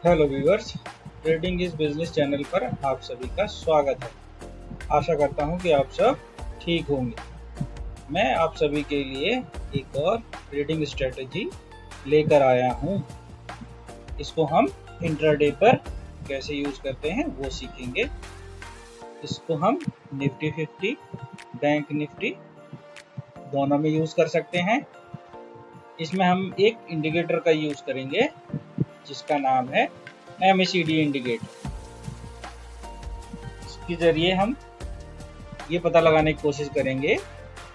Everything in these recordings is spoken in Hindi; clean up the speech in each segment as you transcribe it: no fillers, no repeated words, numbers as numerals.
Hello viewers, trading is business channel पर आप सभी का स्वागत है। आशा करता हूं कि आप सब ठीक होंगे। मैं आप सभी के लिए एक और ट्रेडिंग स्ट्रेटजी लेकर आया हूं। इसको हम इंट्राडे पर कैसे यूज करते हैं वो सीखेंगे। इसको हम निफ्टी 50, बैंक निफ्टी दोनों में यूज कर सकते हैं। इसमें हम एक इंडिकेटर का यूज करेंगे जिसका नाम है MACD इंडिकेटर। इसके जरिए हम ये पता लगाने की कोशिश करेंगे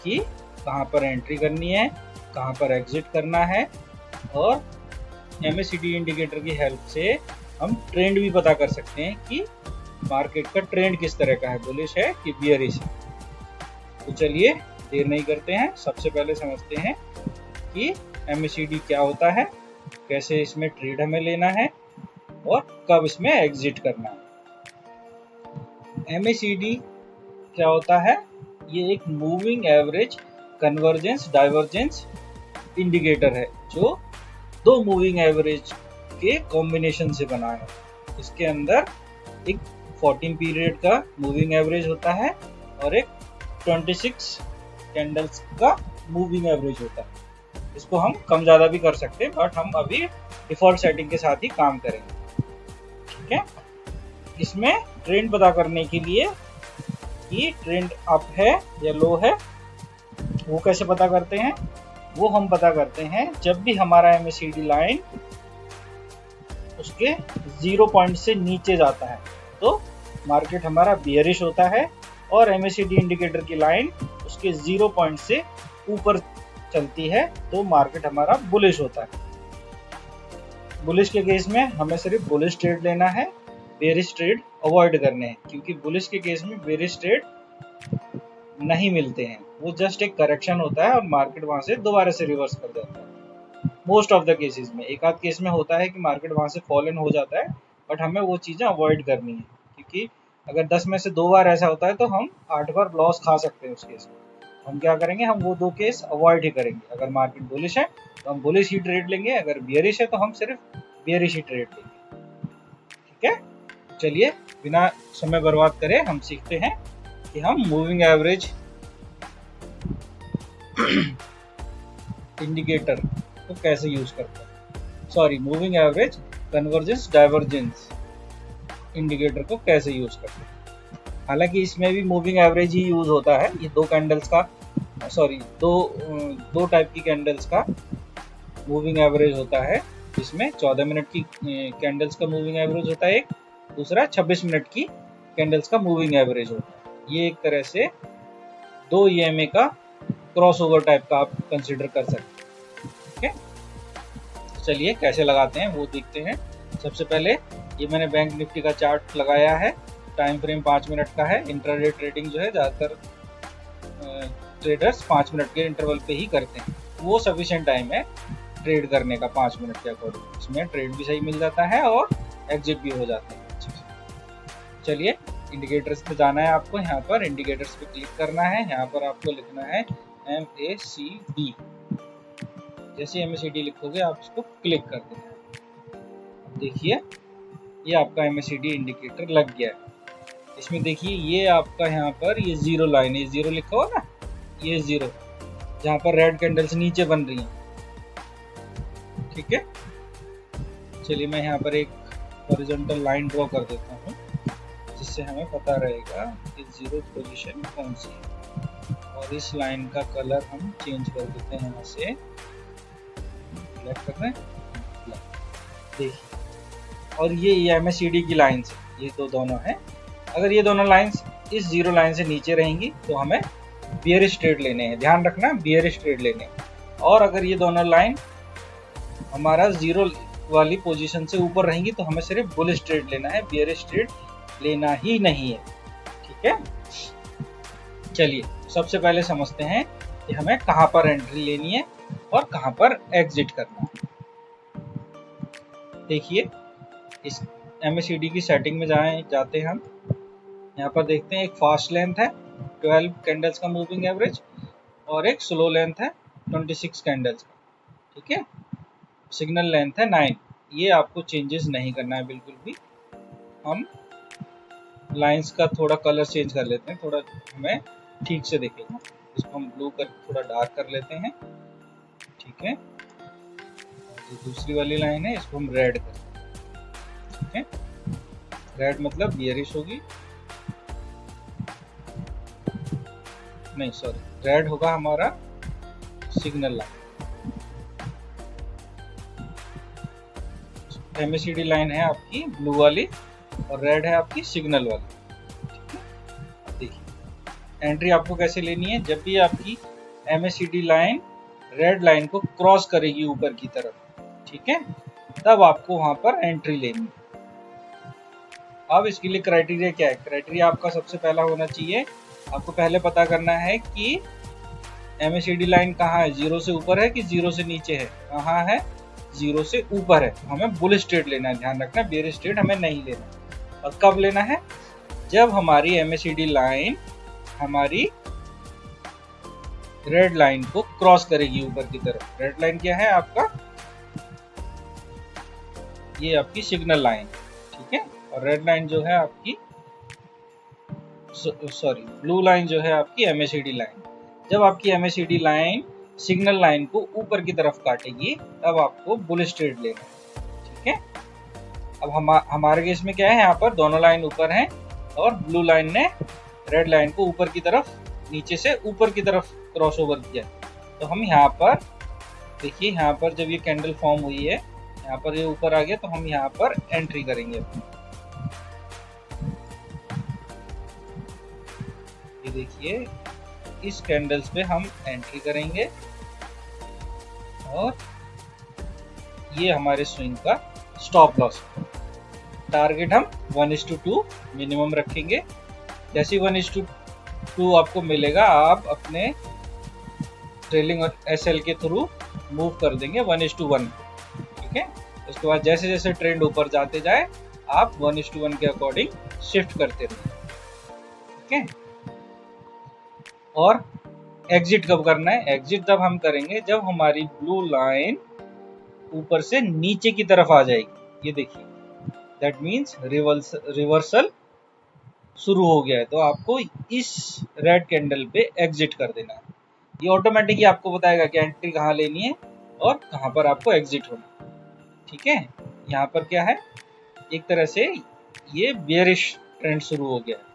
कि कहाँ पर एंट्री करनी है, कहाँ पर एग्जिट करना है, और MACD इंडिकेटर की हेल्प से हम ट्रेंड भी पता कर सकते हैं कि मार्केट का ट्रेंड किस तरह का है, बुलिश है कि बियरिश है। तो चलिए देर नहीं करते हैं, सबसे पहले समझते हैं कि MACD क्या होता है, कैसे इसमें ट्रेड हमें लेना है और कब इसमें एग्जिट करना है। MACD क्या होता है? ये एक moving average convergence divergence indicator है जो दो मूविंग एवरेज के कॉम्बिनेशन से बना है। इसके अंदर एक 14 पीरियड का मूविंग एवरेज होता है और एक 26 कैंडल्स का मूविंग एवरेज होता है। इसको हम कम ज़्यादा भी कर सकते हैं, बट हम अभी डिफॉल्ट सेटिंग के साथ ही काम करेंगे। ठीक है, इसमें ट्रेंड पता करने के लिए कि ट्रेंड अप है या लो है, वो कैसे पता करते हैं? वो हम पता करते हैं जब भी हमारा MACD लाइन उसके 0 पॉइंट से नीचे जाता है तो मार्केट हमारा बियरिश होता है, और MACD इंडिकेटर की लाइन उसके 0 पॉइंट से ऊपर चलती है तो मार्केट हमारा बुलिश होता है। बुलिश के केस में हमें सिर्फ बुलिश ट्रेड लेना है, बेरिश ट्रेड अवॉइड करने हैं, क्योंकि बुलिश के केस में बेरिश ट्रेड नहीं मिलते हैं। वो जस्ट एक करेक्शन होता है और मार्केट वहां से दोबारा से रिवर्स कर देता है। मोस्ट ऑफ द केसेस में, एक आध केस में होता है कि मार्केट वहां से फॉलन हो जाता है, बट हमें वो चीजें अवॉइड करनी है, क्योंकि अगर 10 में से 2 बार ऐसा होता है तो हम 8 बार लॉस खा सकते हैं उस केस में। हम क्या करेंगे, हम वो 2 केस अवॉइड ही करेंगे। अगर मार्केट बुलिश है तो हम बुलिश ही ट्रेड लेंगे, अगर बियरिश है तो हम सिर्फ बियरिश ही ट्रेड लेंगे। ठीक है, चलिए बिना समय बर्बाद करे हम सीखते हैं कि हम मूविंग एवरेज इंडिकेटर को कैसे यूज करते हैं। Sorry, moving average convergence divergence indicator को कैसे यूज करते हैं। हालांकि इसमें भी मूविंग एवरेज ही यूज होता है। ये दो कैंडल्स का, सॉरी दो टाइप की कैंडल्स का मूविंग एवरेज होता है, जिसमें 14 मिनट की कैंडल्स का मूविंग एवरेज होता है एक, दूसरा 26 मिनट की कैंडल्स का मूविंग एवरेज होता है। ये एक तरह से दो EMA का क्रॉसओवर टाइप का आप कंसिडर कर सकते हैं। ठीक है, चलिए कैसे लगाते हैं वो देखते हैं। सबसे पहले ये मैंने बैंक निफ्टी का चार्ट लगाया है, टाइम फ्रेम 5 मिनट का है। इंट्राडे ट्रेडिंग जो है ज़्यादातर ट्रेडर्स 5 मिनट के इंटरवल पे ही करते हैं, वो सफिशिएंट टाइम है ट्रेड करने का 5 मिनट के अकॉर्डिंग। इसमें ट्रेड भी सही मिल जाता है और एग्जिट भी हो जाते हैं अच्छे से। चलिए इंडिकेटर्स पे जाना है आपको, यहाँ पर इंडिकेटर्स पे क्लिक करना है। यहाँ पर आपको लिखना है MACD। जैसे MACD लिखोगे आप इसको क्लिक कर देना। देखिए ये आपका MACD इंडिकेटर लग गया है। इसमें देखिए ये आपका यहाँ पर ये 0 लाइन है, 0 लिखा हुआ ना, ये 0 जहाँ पर रेड कैंडल्स नीचे बन रही हैं। ठीक है, चलिए मैं यहाँ पर एक हॉरिजॉन्टल लाइन ड्रॉ कर देता हूँ, जिससे हमें पता रहेगा कि 0 पोजीशन कौन सी है। और इस लाइन का कलर हम चेंज कर देते हैं, यहाँ से ब्लैक कर रहे हैं, देखिए। और ये MACD की लाइन्स, ये तो दोनों हैं। अगर ये दोनों लाइन्स इस 0 लाइन से नीचे रहेंगी तो हमें बियरिश ट्रेड लेने हैं, ध्यान रखना बियरिश ट्रेड लेने हैं। और अगर ये दोनों लाइन हमारा 0 वाली पोजीशन से ऊपर रहेंगी तो हमें सिर्फ बुलिश ट्रेड लेना है, बियरिश ट्रेड लेना ही नहीं है। ठीक है, चलिए सबसे पहले समझते हैं कि हमें कहाँ पर एंट्री लेनी है और कहाँ पर एग्जिट करना है। देखिए इस MACD की सेटिंग में जाते हैं हम। यहाँ पर देखते हैं एक फास्ट लेंथ है 12 कैंडल्स का मूविंग एवरेज और एक स्लो लेंथ है 26 कैंडल्स का। ठीक है, सिग्नल लेंथ है 9। ये आपको चेंजेस नहीं करना है बिल्कुल भी। हम लाइंस का थोड़ा कलर चेंज कर लेते हैं, थोड़ा हमें ठीक से दिखेगा। इसको हम ब्लू कर थोड़ा डार्क कर लेते हैं, ठीक है। जो दूसरी वाली लाइन है इसको हम रेड कर, ठीक है। रेड मतलब बियरिश होगी, नहीं सॉरी, रेड होगा हमारा सिग्नल लाइन। MACD लाइन है आपकी ब्लू वाली और रेड है आपकी सिग्नल वाली, ठीक है। अब देखिए एंट्री आपको कैसे लेनी है। जब भी आपकी MACD लाइन रेड लाइन को क्रॉस करेगी ऊपर की तरफ, ठीक है, तब आपको वहां पर एंट्री लेनी है। अब इसके लिए क्राइटेरिया क्या है? क्राइटेरिया आपका सबसे पहला होना चाहिए, आपको पहले पता करना है कि MACD लाइन कहाँ है, 0 से ऊपर है कि 0 से नीचे है। कहाँ है? 0 से ऊपर है। हमें बुल स्ट्रेट लेना है, ध्यान रखना, बेयर स्ट्रेट हमें नहीं लेना। और कब लेना है? जब हमारी MACD लाइन हमारी रेड लाइन को क्रॉस करेगी ऊपर की तरफ। रेड लाइन क्या है आपका? ये आपकी सिग्नल लाइन, ठीक है। और रेड लाइन जो है आपकी, सॉरी, ब्लू लाइन जो है आपकी MACD लाइन। जब आपकी MACD लाइन सिग्नल लाइन को ऊपर की तरफ काटेगी तब आपको बुल स्ट्रेट लेना है, ठीक है। अब हमारे केस में क्या है, यहाँ पर दोनों लाइन ऊपर हैं और ब्लू लाइन ने रेड लाइन को ऊपर की तरफ, नीचे से ऊपर की तरफ क्रॉस ओवर किया। तो हम यहाँ पर देखिए, यहाँ पर जब ये कैंडल फॉर्म हुई है, यहाँ पर ये ऊपर आ गया, तो हम यहाँ पर एंट्री करेंगे अपनी। ये देखिए, इस कैंडल्स पे हम एंट्री करेंगे और ये हमारे स्विंग का स्टॉप लॉस। टारगेट हम 1:2 मिनिमम रखेंगे। जैसे 1:2 आपको मिलेगा, आप अपने ट्रेलिंग SL के थ्रू मूव कर देंगे 1:1, ठीक है। उसके बाद जैसे जैसे ट्रेंड ऊपर जाते जाए, आप 1:1 के अकॉर्डिंग शिफ्ट करते रहिए, ठीक है। और एग्जिट कब करना है? एग्जिट तब हम करेंगे जब हमारी ब्लू लाइन ऊपर से नीचे की तरफ आ जाएगी। ये देखिए, दैट मीन्स रिवर्सल शुरू हो गया है। तो आपको इस रेड कैंडल पे एग्जिट कर देना है। ये ऑटोमेटिकली आपको बताएगा कि एंट्री कहाँ लेनी है और कहाँ पर आपको एग्जिट होना है, ठीक है। यहाँ पर क्या है, एक तरह से ये बेयरिश ट्रेंड शुरू हो गया है।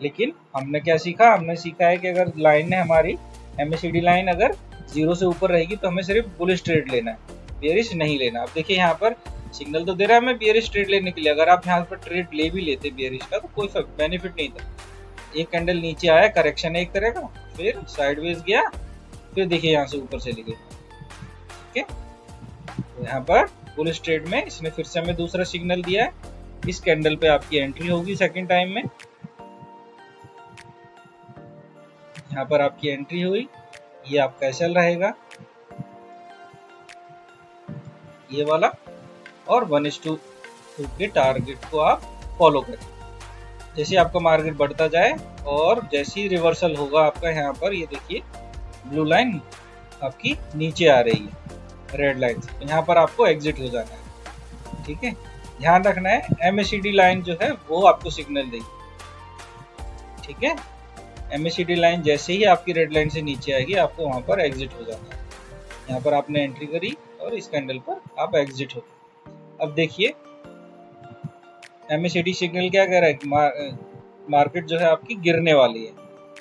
लेकिन हमने क्या सीखा? हमने सीखा है कि अगर लाइन है हमारी MACD लाइन अगर 0 से ऊपर रहेगी तो हमें सिर्फ बुल स्ट्रेट लेना है, बेयरिश नहीं लेना। अब देखिए, यहाँ पर सिग्नल तो दे रहा है हमें बेयरिश ट्रेड लेने के लिए। अगर आप यहाँ पर ट्रेड ले भी लेते बेयरिश का तो कोई बेनिफिट नहीं था। एक कैंडल नीचे आया, करेक्शन एक तरह का, फिर साइडवेज गया, फिर देखिए यहाँ से ऊपर चली गई, ठीक है। तो यहाँ पर बुल स्ट्रेट में इसने फिर से हमें दूसरा सिग्नल दिया है। इस कैंडल पे आपकी एंट्री होगी सेकंड टाइम में। यहाँ पर आपकी एंट्री हुई, ये आपका SL रहेगा, ये वाला। और 1:2 के टारगेट को आप फॉलो करें। जैसे आपका मार्केट बढ़ता जाए और जैसे ही रिवर्सल होगा आपका, यहाँ पर ये देखिए ब्लू लाइन आपकी नीचे आ रही है रेड लाइन से, यहाँ पर आपको एग्जिट हो जाना है, ठीक है। ध्यान रखना है, MACD लाइन जो है वो आपको सिग्नल देगी, ठीक है। MACD लाइन जैसे ही आपकी रेड लाइन से नीचे आएगी, आपको वहां पर एग्जिट हो जाना है। यहाँ पर आपने एंट्री करी और इस कैंडल पर आप एग्जिट हो गए। अब देखिए, MACD सिग्नल क्या कह रहा है? मार्केट जो है आपकी गिरने वाली है।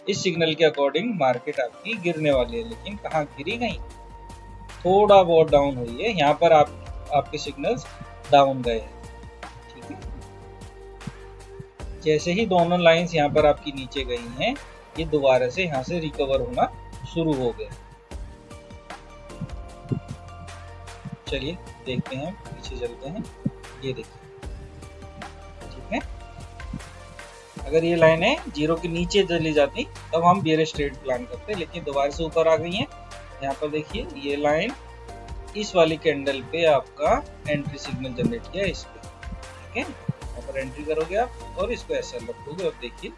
इस सिग्नल के अकॉर्डिंग मार्केट आपकी गिरने वाली है, लेकिन कहाँ गिरी? गई थोड़ा बहुत डाउन हुई है। यहाँ पर आपके सिग्नल्स डाउन गए हैं, ठीक है। जैसे ही दोनों लाइंस यहाँ पर आपकी नीचे गई हैं, ये दोबारा से यहाँ से रिकवर होना शुरू हो गया। चलिए देखते हैं, पीछे चलते हैं। ये देखिए, ठीक है। अगर ये लाइनें 0 के नीचे चली जाती तब हम बेयरिश ट्रेड प्लान करते, लेकिन दोबारा से ऊपर आ गई हैं। यहाँ पर देखिए, ये लाइन इस वाली कैंडल पे आपका एंट्री सिग्नल जनरेट किया इस पे, ठीक है। यहाँ पर एंट्री करोगे आप और इसको SL रखोगे और देखिए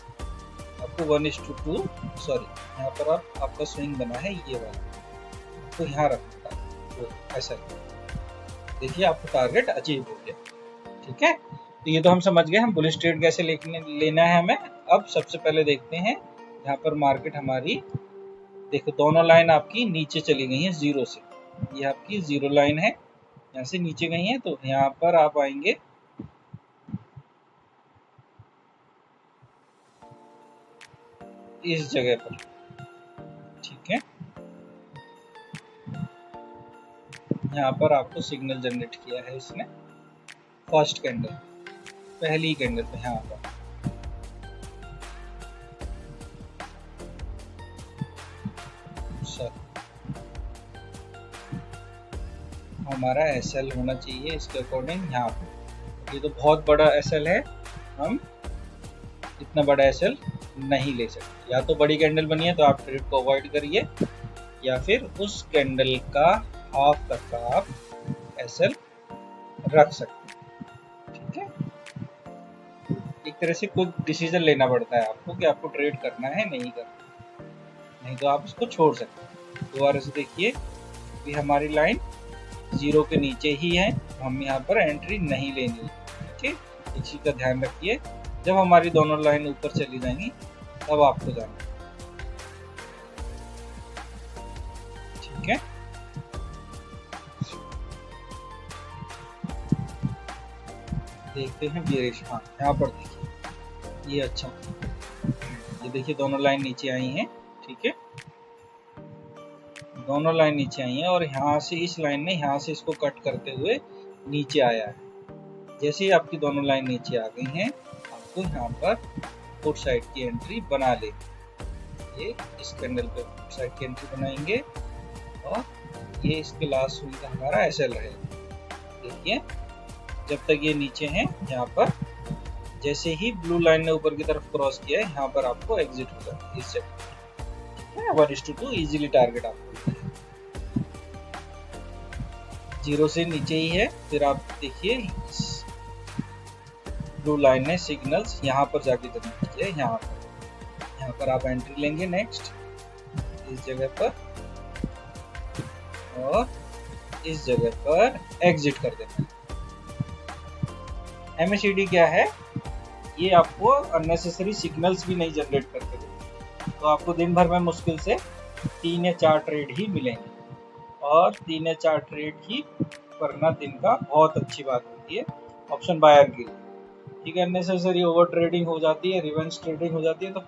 आपको 1:2, सॉरी, यहाँ पर आपका स्विंग बना है ये वाला, तो यहाँ रखना तो SL, देखिए आपको टारगेट अचीव हो गया। ठीक है, तो ये तो हम समझ गए हम बुलिश ट्रेड कैसे लेना है हमें। अब सबसे पहले देखते हैं यहाँ पर मार्केट हमारी, देखो दोनों लाइन आपकी नीचे चली गई है जीरो से, ये आपकी जीरो लाइन है, यहाँ से नीचे गई है, तो यहाँ पर आप आएंगे इस जगह पर। ठीक है, यहाँ पर आपको सिग्नल जनरेट किया है इसने, फर्स्ट कैंडल, पहली कैंडल पे यहाँ पर। सर हमारा एसएल होना चाहिए इसके अकॉर्डिंग यहाँ पर। ये तो बहुत बड़ा एसएल है, हम इतना बड़ा एसएल नहीं ले सकते। या तो बड़ी कैंडल बनी है तो आप ट्रेड को अवॉइड करिए, या फिर उस कैंडल का हाफ तक का आप एसएल रख सकते हैं। ठीक है, एक तरह से कुछ डिसीजन लेना पड़ता है आपको कि आपको ट्रेड करना है नहीं करना, नहीं तो आप इसको छोड़ सकते हैं। दोबारा से देखिए कि हमारी लाइन जीरो के नीचे ही है, हम यहाँ पर एंट्री नहीं लेनी है। ठीक है, इसी का ध्यान रखिए, जब हमारी दोनों लाइन ऊपर चली जाएंगी तब आपको जाना। ठीक है, देखते हैं बेरिश। हाँ यहाँ पर देखिए ये अच्छा, ये देखिए दोनों लाइन नीचे आई हैं। ठीक है, दोनों लाइन नीचे आई हैं और यहाँ से इस लाइन ने यहाँ से इसको कट करते हुए नीचे आया है। जैसे ही आपकी दोनों लाइन नीचे आ गई हैं, आपको यहाँ पर पुट साइड की एंट्री बना ले। ये इस कैंडल पे पुट साइड की एंट्री बनाएंगे और ये इसके लास्ट सुई का हमारा एसएल रहेगा। देखिए जब तक ये नीचे हैं, यहाँ पर जैसे ही ब्लू लाइन ने ऊपर की तरफ क्रॉस किया है, यहाँ पर आपको एग्जिट हो जाता है इस जगह। 1:2 इजीली टारगेट आपको जीरो से नीचे ही है। फिर आप देखिए ब्लू लाइन ने सिग्नल्स यहाँ पर जाके जनरेट किया, यहाँ पर आप एंट्री लेंगे नेक्स्ट इस जगह पर, और इस जगह पर एग्जिट कर देना। MACD क्या है, ये आपको अननेसेसरी सिग्नल्स भी नहीं जनरेट करते थे, तो आपको दिन भर में मुश्किल से 3 या 4 ट्रेड ही मिलेंगे, और 3 या 4 ट्रेड ही करना दिन का बहुत अच्छी बात होती है ऑप्शन बायर के लिए। ठीक है, अननेसेसरी ओवर ट्रेडिंग हो जाती है, रिवेंज ट्रेडिंग हो जाती है, तो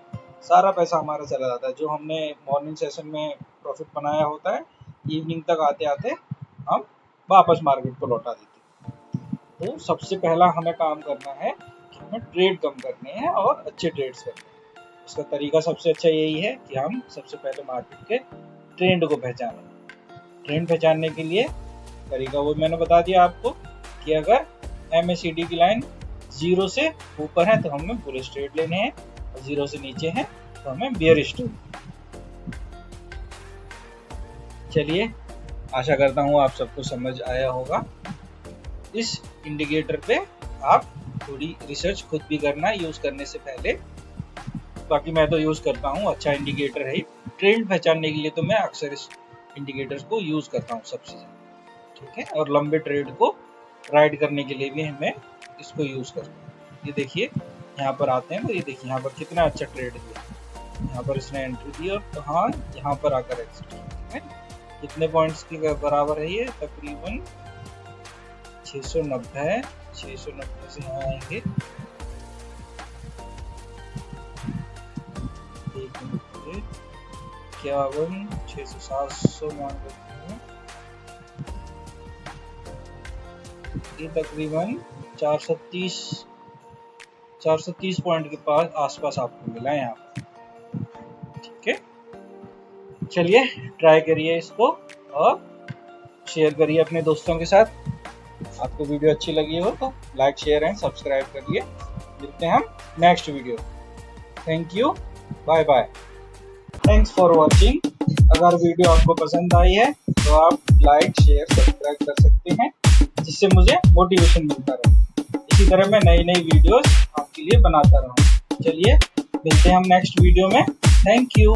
सारा पैसा हमारा चला जाता है। जो हमने मॉर्निंग सेशन में प्रॉफिट बनाया होता है, इवनिंग तक आते आते हम वापस मार्केट को लौटा देते हैं। तो सबसे पहला हमें काम करना है कि हमें ट्रेड कम करने हैं और अच्छे ट्रेड्स करने हैं। उसका तरीका सबसे अच्छा यही है कि हम सबसे पहले मार्केट के ट्रेंड को पहचानें। ट्रेंड पहचानने के लिए तरीका वो मैंने बता दिया आपको कि अगर MACD की लाइन जीरो से ऊपर है तो हमें बुलिश ट्रेड लेने हैं, और जीरो से नीचे है तो हमें बेयरिश ट्रेड। चलिए, आशा करता हूँ आप सबको समझ आया होगा। इस इंडिकेटर पे आप थोड़ी रिसर्च खुद भी करना यूज करने से पहले। बाकी मैं तो यूज करता हूँ, अच्छा इंडिकेटर है। ट्रेंड पहचानने के लिए तो मैं अक्सर इस इंडिकेटर्स को यूज करता हूँ सबसे ज्यादा। ठीक है, और लंबे ट्रेड को राइड करने के लिए भी मैं इसको यूज करता हूँ। ये देखिए यहाँ पर आते हैं तो ये देखिए यहाँ पर कितना अच्छा ट्रेड दिया, यहाँ पर इसने एंट्री दी और कहाँ यहाँ पर आकर एग्जिट है। कितने पॉइंट्स के बराबर है ये, तकरीबन 690 है। 690 से यहाँ आएंगे, क्या 600-700 मान लेते हैं, ये तकरीबन 430 पॉइंट के पास आसपास आपको मिला है यहाँ पर। ठीक है, चलिए ट्राई करिए इसको और शेयर करिए अपने दोस्तों के साथ। आपको वीडियो अच्छी लगी हो तो लाइक शेयर एंड सब्सक्राइब करिए। मिलते हैं हम next video. Thank you, bye bye, thanks for watching. अगर वीडियो आपको पसंद आई है तो आप लाइक शेयर सब्सक्राइब कर सकते हैं, जिससे मुझे मोटिवेशन मिलता रहे। इसी तरह मैं नई नई वीडियोस आपके लिए बनाता रहूँ। चलिए मिलते हैं हम नेक्स्ट वीडियो में। Thank you.